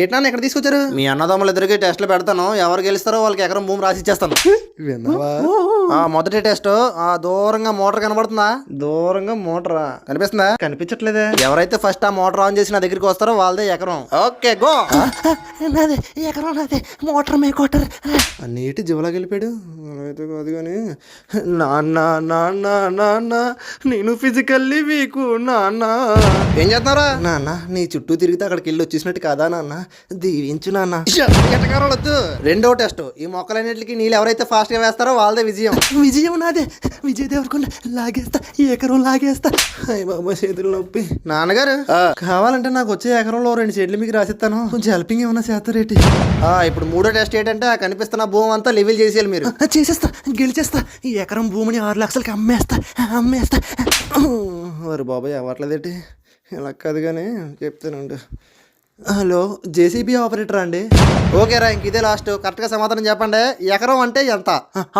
ఏంటన్నా ఇక్కడ తీసుకొచ్చారు? మీ అన్నదమ్ములు ఇద్దరికి టెస్ట్లు పెడతాను, ఎవరు గెలుస్తారో వాళ్ళకి ఎకరం భూమి రాసి ఇచ్చేస్తాను. విన్నావా? మొదటి టెస్ట్ దూరంగా మోటార్ కనబడుతుందా? దూరంగా మోటారా కనిపిస్తుందా? కనిపించట్లేదే. ఎవరైతే ఫస్ట్ ఆ మోటార్ ఆన్ చేసి నా దగ్గరికి వస్తారో వాళ్ళదే ఎకరం. Okay go. నాదే ఎకరం, నాదే మోటార్ మే కోటర్. నీటి జివలాకి వెళ్ళిపోయాడు. అయితే కాదు కానీ నాన్న నాన్న నాన్న నేను ఫిజికల్లీ వీకు నాన్న. ఏం చేస్తున్నారా? నాన్న నీ చుట్టూ తిరిగితే అక్కడికి వెళ్ళి వచ్చేసినట్టు కాదా నాన్న, దీవించు నాన్న. వద్దు. రెండో టెస్ట్, ఈ మొక్కలన్నింటికి నీళ్ళు ఎవరైతే ఫాస్ట్ గా వేస్తారో వాళ్ళదే విజయం. విజయం నాదే. విజయ్ దేవరకొండ లాగేస్తా, ఎకరం లాగేస్తా. అయ్య బాబా చేతులు నొప్పి. నాన్నగారు కావాలంటే నాకు వచ్చే ఎకరంలో 2 చెట్లు మీకు రాసిస్తాను, కొంచెం హెల్పింగ్ ఏమన్నా చేస్తారేటి? ఇప్పుడు మూడో టెస్ట్ ఏంటంటే ఆ కనిపిస్తున్న భూమి అంతా లెవెల్ చేసేయాలి మీరు. చేసేస్తా, గెలిచేస్తా. ఈ ఎకరం భూమిని 6 లక్షలకి అమ్మేస్తా. వారు బాబాయ్ అవ్వట్లేదేటి? ఇలా కాదు కానీ చెప్తానండి. హలో, జేసీబీ ఆపరేటర్ అండి? ఓకే రా, ఇంక ఇదే లాస్ట్. కరెక్ట్గా సమాధానం చెప్పండి. ఎకరం అంటే ఎంత?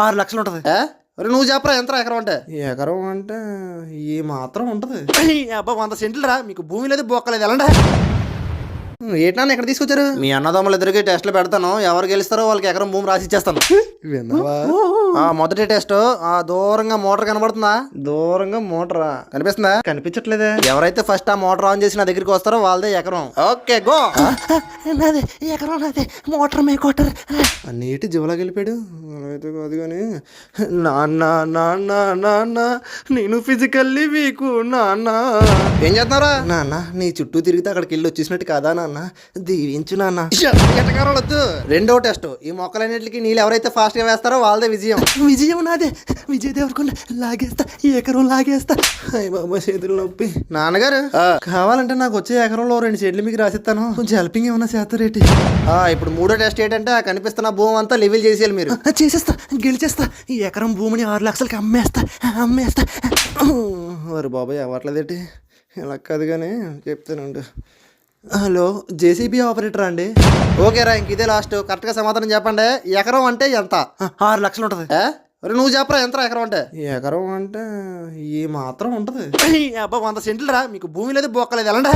6 లక్షలు ఉంటుంది. నువ్వు చెప్పరా ఎంత ఎకరం అంటే? ఎకరం అంటే ఈ మాత్రం ఉంటుంది. అబ్బా 100 సెంట్లు రా, మీకు భూమి లేదు బొక్కలేదు, ఎలాంటి? ఏంటన్నా ఇక్కడ తీసుకొచ్చారు? మీ అన్నదమ్ములు ఇద్దరికి టెస్ట్లు పెడతాను, ఎవరు గెలుస్తారో వాళ్ళకి ఎకరం భూమి రాసి ఇచ్చేస్తాను. విన్నావా? మొదటి టెస్ట్ దూరంగా మోటార్ కనబడుతుందా? దూరంగా మోటారా కనిపిస్తుందా? కనిపించట్లేదే. ఎవరైతే ఫస్ట్ ఆ మోటార్ ఆన్ చేసి నా దగ్గరికి వస్తారో వాళ్ళదే ఎకరం. Okay go. నాదే ఎకరం, నాదే మోటార్ మే కోటర్. నీటి జివలాకి వెళ్ళిపోయాడు. అయితే కాదు కానీ నాన్న నాన్న నాన్న నేను ఫిజికల్లీ వీకు నాన్న. ఏం చేస్తున్నారా? నాన్న నీ చుట్టూ తిరిగితే అక్కడికి వెళ్ళి వచ్చేసినట్టు కాదా నాన్న, దీవించు నాన్న. వద్దు. రెండో టెస్ట్, ఈ మొక్కలన్నింటికి నీళ్ళు ఎవరైతే ఫాస్ట్ గా వేస్తారో వాళ్ళదే విజయం. విజయం నాదే. విజయ్ దేవరకొండ లాగేస్తా, ఎకరం లాగేస్తా. అయ్య బాబా చేతులు నొప్పి. నాన్నగారు కావాలంటే నాకు వచ్చే ఎకరంలో 2 చెట్లు మీకు రాసిస్తాను, కొంచెం హెల్పింగ్ ఏమన్నా చేస్తారేటి? ఇప్పుడు మూడో టెస్ట్ ఏంటంటే ఆ కనిపిస్తున్న భూమి అంతా లెవెల్ చేసేయాలి మీరు. చేసేస్తా, గెలిచేస్తా. ఈ ఎకరం భూమిని 6 లక్షలకి అమ్మేస్తా. వారు బాబాయ్ అవ్వట్లేదేటి? ఇలా కాదు కానీ చెప్తానండి. హలో, జేసీబీ ఆపరేటర్ అండి? ఓకే రా, ఇంక ఇదే లాస్ట్. కరెక్ట్గా సమాధానం చెప్పండి. ఎకరం అంటే ఎంత? 6 లక్షలు ఉంటుంది. నువ్వు చెప్పరా ఎంత ఎకరం అంటే? ఎకరం అంటే ఈ మాత్రం ఉంటుంది. అబ్బా 100 సెంట్లు రా, మీకు భూమి లేదు బొక్కలేదు, ఎలాంటి?